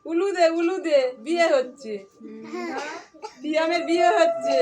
উলু দে বিয়ে হচ্ছে, পিয়ামের বিয়ে হচ্ছে।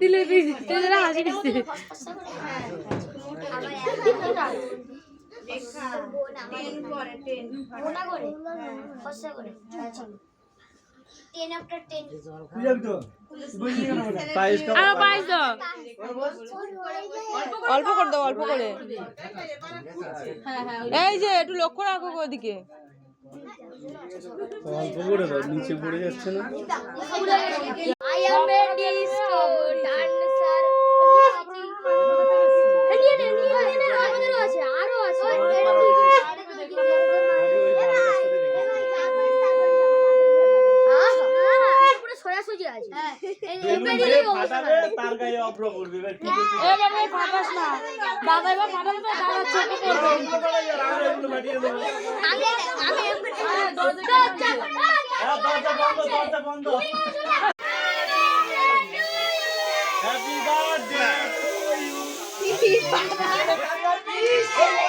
দিলে হাসি দিচ্ছে। অল্প করে দাও, অল্প করে। এই যে একটু লক্ষ্য রাখো ওদিকে। অল্প করে দাও, নিচে পড়ে যাচ্ছে না। Happy birthday to you.